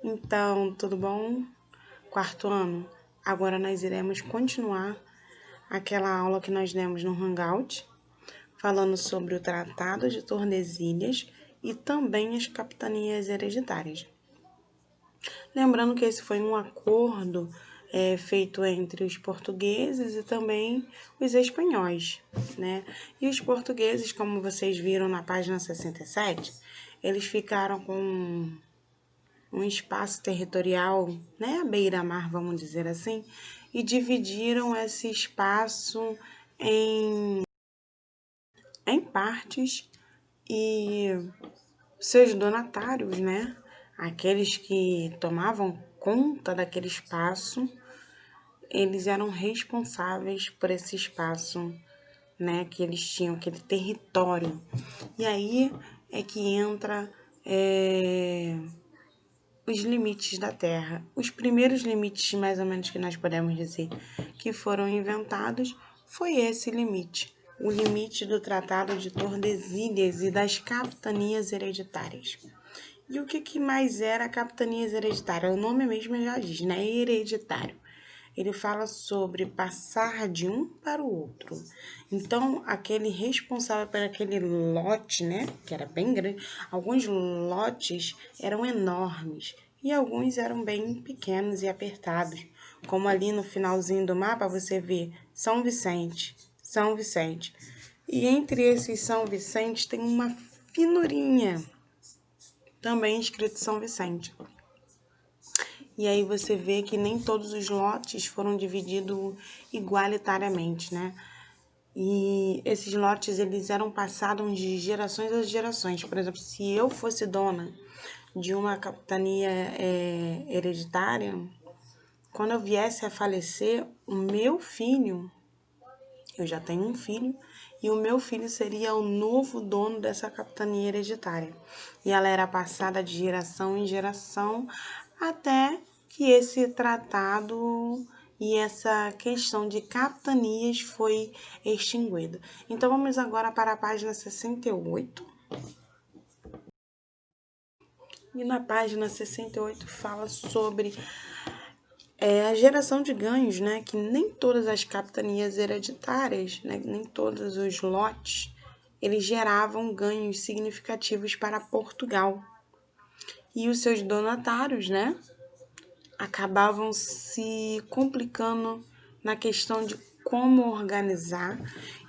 Então, tudo bom? Quarto ano. Agora nós iremos continuar aquela aula que nós demos no Hangout, falando sobre o Tratado de Tordesilhas e também as capitanias hereditárias. Lembrando que esse foi um acordo feito entre os portugueses e também os espanhóis, né? E os portugueses, como vocês viram na página 67, eles ficaram com um espaço territorial, né, à beira-mar, vamos dizer assim, e dividiram esse espaço em partes e seus donatários, né, aqueles que tomavam conta daquele espaço, eles eram responsáveis por esse espaço, né, que eles tinham, aquele território. E aí é que entra os limites da Terra. Os primeiros limites, mais ou menos, que nós podemos dizer que foram inventados foi esse limite, o limite do Tratado de Tordesilhas e das capitanias hereditárias. E o que mais era capitanias hereditárias? O nome mesmo já diz, né? Hereditário. Ele fala sobre passar de um para o outro. Então, aquele responsável por aquele lote, né, que era bem grande, alguns lotes eram enormes e alguns eram bem pequenos e apertados. Como ali no finalzinho do mapa você vê São Vicente, São Vicente. E entre esses São Vicente tem uma finurinha, também escrito São Vicente. E aí você vê que nem todos os lotes foram divididos igualitariamente, né? E esses lotes, eles eram passados de gerações a gerações. Por exemplo, se eu fosse dona de uma capitania hereditária, quando eu viesse a falecer, o meu filho, eu já tenho um filho, e o meu filho seria o novo dono dessa capitania hereditária. E ela era passada de geração em geração até que esse tratado e essa questão de capitanias foi extinguida. Então, vamos agora para a página 68. E na página 68 fala sobre a geração de ganhos, né? Que nem todas as capitanias hereditárias, né, nem todos os lotes, eles geravam ganhos significativos para Portugal. E os seus donatários, né, acabavam se complicando na questão de como organizar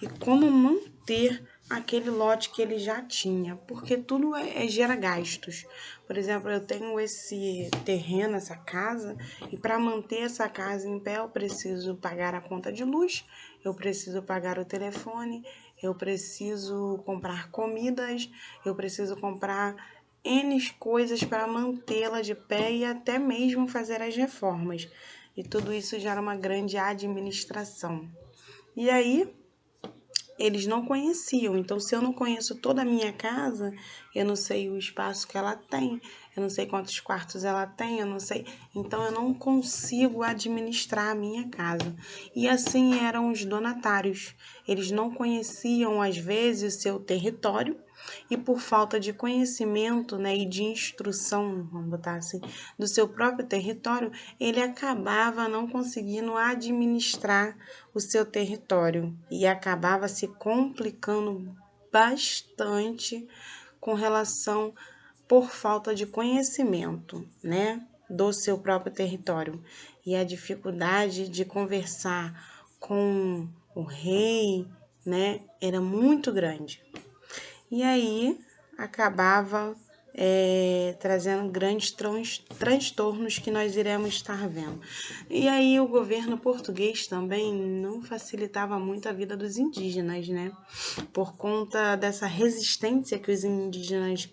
e como manter aquele lote que ele já tinha, porque tudo gera gastos. Por exemplo, eu tenho esse terreno, essa casa, e para manter essa casa em pé eu preciso pagar a conta de luz, eu preciso pagar o telefone, eu preciso comprar comidas, eu preciso comprar N coisas para mantê-la de pé e até mesmo fazer as reformas. E tudo isso gera uma grande administração. E aí, eles não conheciam. Então, se eu não conheço toda a minha casa, eu não sei o espaço que ela tem, eu não sei quantos quartos ela tem, eu não sei. Então, eu não consigo administrar a minha casa. E assim eram os donatários. Eles não conheciam, às vezes, o seu território. E por falta de conhecimento, né, e de instrução, vamos botar assim, do seu próprio território, ele acabava não conseguindo administrar o seu território e acabava se complicando bastante com relação por falta de conhecimento, né, do seu próprio território e a dificuldade de conversar com o rei, né, era muito grande. E aí acabava trazendo grandes transtornos que nós iremos estar vendo. E aí o governo português também não facilitava muito a vida dos indígenas, né? Por conta dessa resistência que os indígenas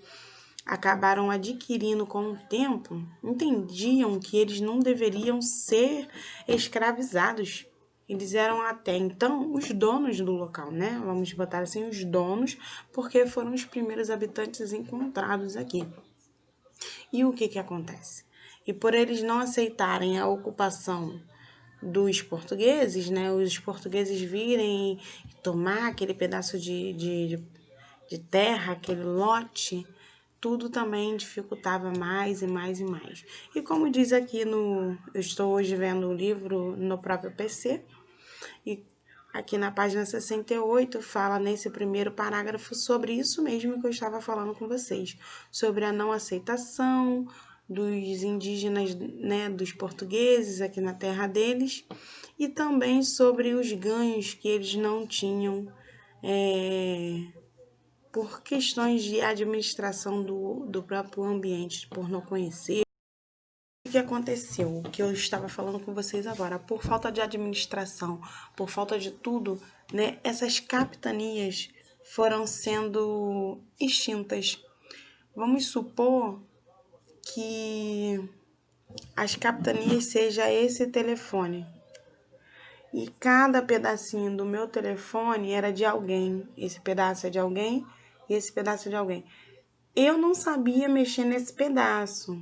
acabaram adquirindo com o tempo, entendiam que eles não deveriam ser escravizados. Eles eram até então os donos do local, né? Vamos botar assim, os donos, porque foram os primeiros habitantes encontrados aqui. E o que acontece? E por eles não aceitarem a ocupação dos portugueses, né? Os portugueses virem tomar aquele pedaço de terra, aquele lote, tudo também dificultava mais e mais e mais. E como diz aqui eu estou hoje vendo o livro no próprio PC, e aqui na página 68 fala nesse primeiro parágrafo sobre isso mesmo que eu estava falando com vocês, sobre a não aceitação dos indígenas, né, dos portugueses aqui na terra deles, e também sobre os ganhos que eles não tinham por questões de administração do próprio ambiente, por não conhecer. O que aconteceu? O que eu estava falando com vocês agora, por falta de administração, por falta de tudo, né, essas capitanias foram sendo extintas. Vamos supor que as capitanias seja esse telefone. E cada pedacinho do meu telefone era de alguém. Esse pedaço é de alguém e esse pedaço é de alguém. Eu não sabia mexer nesse pedaço,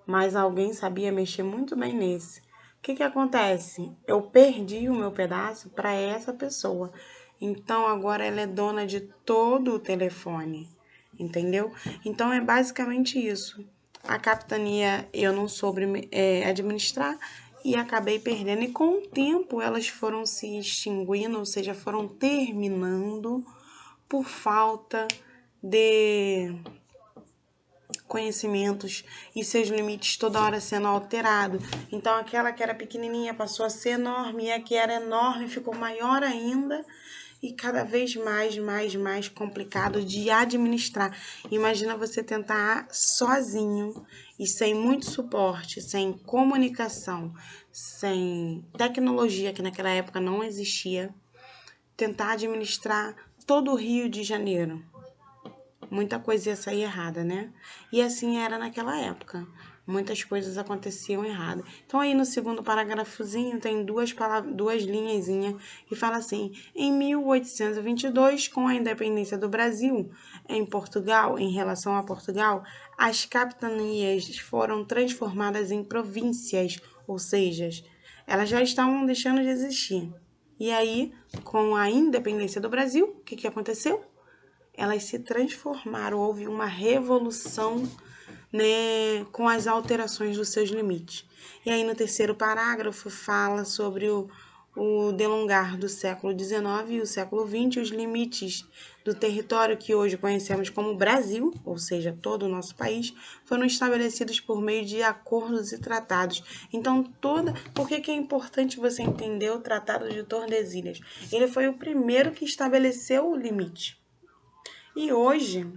mas alguém sabia mexer muito bem nesse. O que acontece? Eu perdi o meu pedaço para essa pessoa. Então, agora ela é dona de todo o telefone, entendeu? Então, é basicamente isso. A capitania eu não soube administrar e acabei perdendo. E com o tempo elas foram se extinguindo, ou seja, foram terminando por falta de conhecimentos e seus limites toda hora sendo alterado. Então aquela que era pequenininha passou a ser enorme e a que era enorme ficou maior ainda e cada vez mais complicado de administrar. Imagina você tentar sozinho e sem muito suporte, sem comunicação, sem tecnologia que naquela época não existia, tentar administrar todo o Rio de Janeiro. Muita coisa ia sair errada, né? E assim era naquela época. Muitas coisas aconteciam errado. Então, aí no segundo parágrafozinho tem duas linhazinhas e fala assim: em 1822, com a independência do Brasil, em Portugal, em relação a Portugal, as capitanias foram transformadas em províncias, ou seja, elas já estavam deixando de existir. E aí, com a independência do Brasil, o que aconteceu? Elas se transformaram, houve uma revolução, né, com as alterações dos seus limites. E aí no terceiro parágrafo fala sobre o delongar do século XIX e o século XX, os limites do território que hoje conhecemos como Brasil, ou seja, todo o nosso país, foram estabelecidos por meio de acordos e tratados. Então, por que é importante você entender o Tratado de Tordesilhas? Ele foi o primeiro que estabeleceu o limite. E hoje,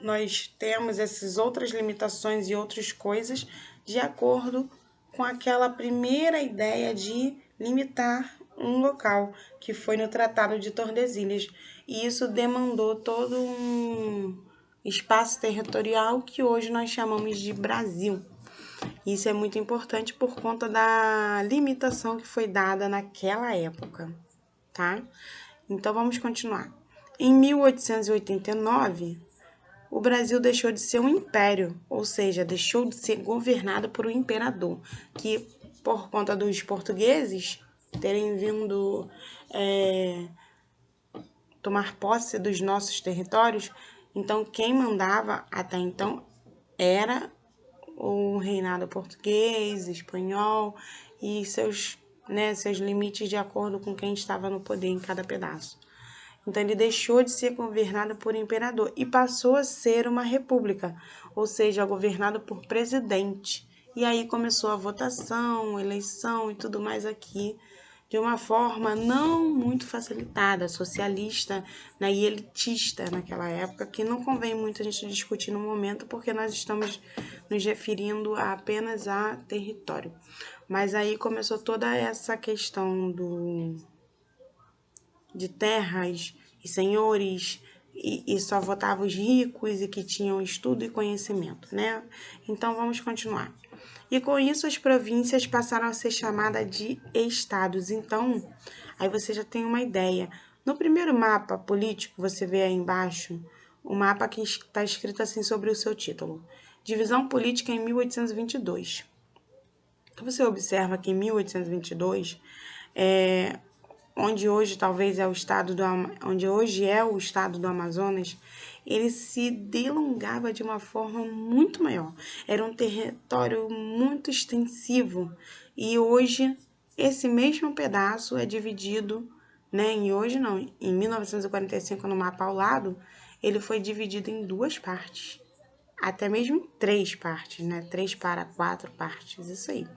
nós temos essas outras limitações e outras coisas de acordo com aquela primeira ideia de limitar um local, que foi no Tratado de Tordesilhas. E isso demandou todo um espaço territorial que hoje nós chamamos de Brasil. Isso é muito importante por conta da limitação que foi dada naquela época, tá? Então, vamos continuar. Em 1889, o Brasil deixou de ser um império, ou seja, deixou de ser governado por um imperador, que por conta dos portugueses terem vindo tomar posse dos nossos territórios, então quem mandava até então era o reinado português, espanhol e seus limites de acordo com quem estava no poder em cada pedaço. Então, ele deixou de ser governado por imperador e passou a ser uma república, ou seja, governado por presidente. E aí começou a votação, eleição e tudo mais aqui, de uma forma não muito facilitada, socialista, né, e elitista naquela época, que não convém muito a gente discutir no momento, porque nós estamos nos referindo apenas a território. Mas aí começou toda essa questão de terras e senhores, e só votavam os ricos e que tinham estudo e conhecimento, né? Então, vamos continuar. E com isso, as províncias passaram a ser chamadas de estados. Então, aí você já tem uma ideia. No primeiro mapa político, você vê aí embaixo, o mapa que está escrito assim sobre o seu título. Divisão política em 1822. Então, você observa que em 1822, onde hoje talvez é o estado onde hoje é o estado do Amazonas, ele se delongava de uma forma muito maior. Era um território muito extensivo e hoje esse mesmo pedaço é dividido, né? E hoje não, em 1945 no mapa ao lado, ele foi dividido em duas partes. Até mesmo em três partes, né? 3 para 4 partes, isso aí.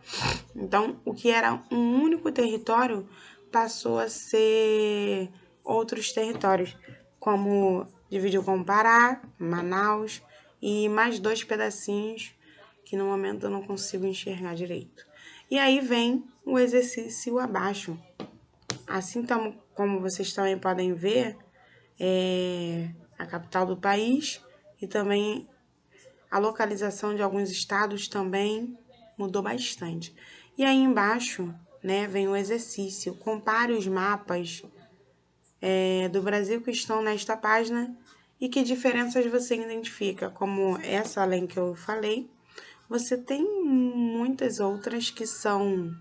Então, o que era um único território passou a ser outros territórios, como dividiu com Pará, Manaus e mais 2 pedacinhos que no momento eu não consigo enxergar direito. E aí vem o exercício abaixo. Assim como vocês também podem ver, a capital do país e também a localização de alguns estados também mudou bastante. E aí embaixo, né, vem o exercício. Compare os mapas do Brasil que estão nesta página e que diferenças você identifica. Como essa além que eu falei, você tem muitas outras que são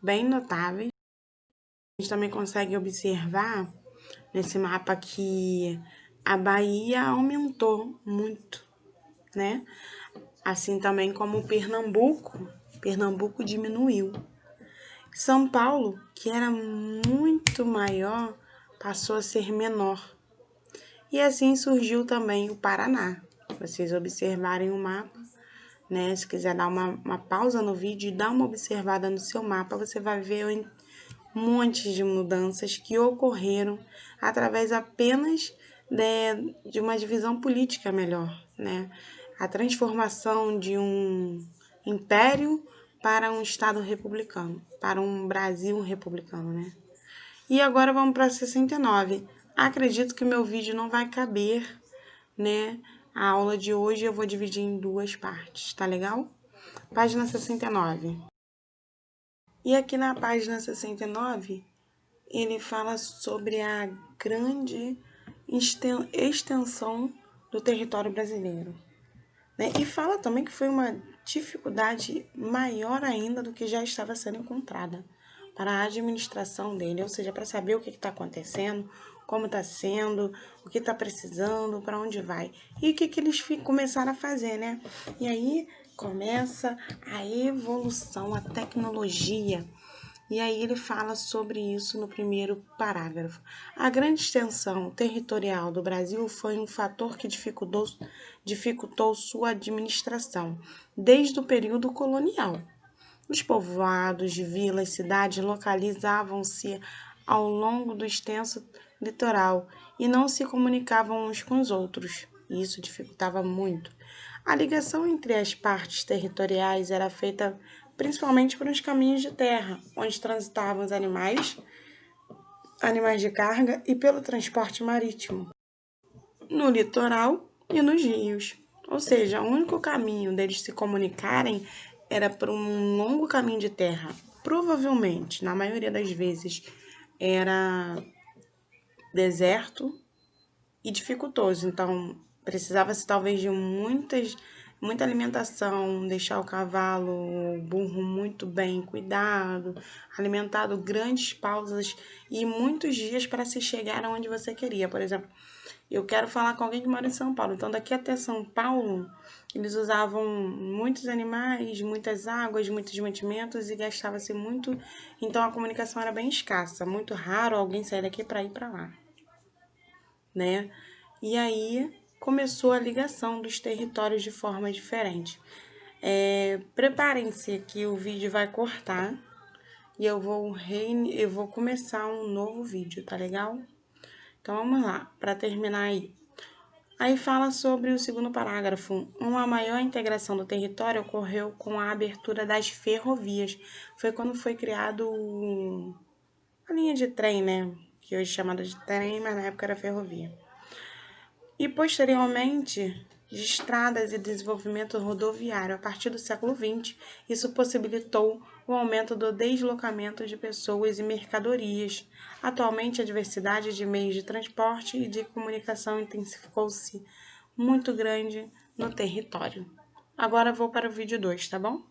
bem notáveis. A gente também consegue observar nesse mapa que a Bahia aumentou muito, né? Assim também como Pernambuco diminuiu. São Paulo, que era muito maior, passou a ser menor. E assim surgiu também o Paraná. Vocês observarem o mapa, né? Se quiser dar uma pausa no vídeo e dar uma observada no seu mapa, você vai ver um monte de mudanças que ocorreram através apenas de uma divisão política melhor, né? A transformação de um império para um Estado republicano, para um Brasil republicano, né? E agora vamos para 69. Acredito que meu vídeo não vai caber, né? A aula de hoje eu vou dividir em duas partes, tá legal? Página 69. E aqui na página 69, ele fala sobre a grande extensão do território brasileiro, né? E fala também que foi uma dificuldade maior ainda do que já estava sendo encontrada para a administração dele, ou seja, para saber o que está acontecendo, como está sendo, o que está precisando, para onde vai. E o que eles começaram a fazer, né? E aí começa a evolução, a tecnologia. E aí ele fala sobre isso no primeiro parágrafo. A grande extensão territorial do Brasil foi um fator que dificultou sua administração desde o período colonial. Os povoados, vilas, cidades localizavam-se ao longo do extenso litoral e não se comunicavam uns com os outros. Isso dificultava muito. A ligação entre as partes territoriais era feita principalmente por uns caminhos de terra, onde transitavam os animais de carga e pelo transporte marítimo, no litoral e nos rios. Ou seja, o único caminho deles se comunicarem era por um longo caminho de terra. Provavelmente, na maioria das vezes, era deserto e dificultoso. Então, precisava-se talvez de muita alimentação, deixar o cavalo, o burro muito bem cuidado, alimentado grandes pausas e muitos dias para se chegar aonde você queria. Por exemplo, eu quero falar com alguém que mora em São Paulo. Então, daqui até São Paulo, eles usavam muitos animais, muitas águas, muitos mantimentos e gastava-se muito. Então, a comunicação era bem escassa. Muito raro alguém sair daqui para ir para lá, né? E aí começou a ligação dos territórios de forma diferente. Preparem-se que o vídeo vai cortar e eu vou começar um novo vídeo, tá legal? Então vamos lá, para terminar aí. Aí fala sobre o segundo parágrafo. Uma maior integração do território ocorreu com a abertura das ferrovias. Foi quando foi criado a linha de trem, né? Que hoje é chamada de trem, mas na época era ferrovia. E posteriormente de estradas e desenvolvimento rodoviário. A partir do século XX, isso possibilitou o aumento do deslocamento de pessoas e mercadorias. Atualmente, a diversidade de meios de transporte e de comunicação intensificou-se muito grande no território. Agora vou para o vídeo 2, tá bom?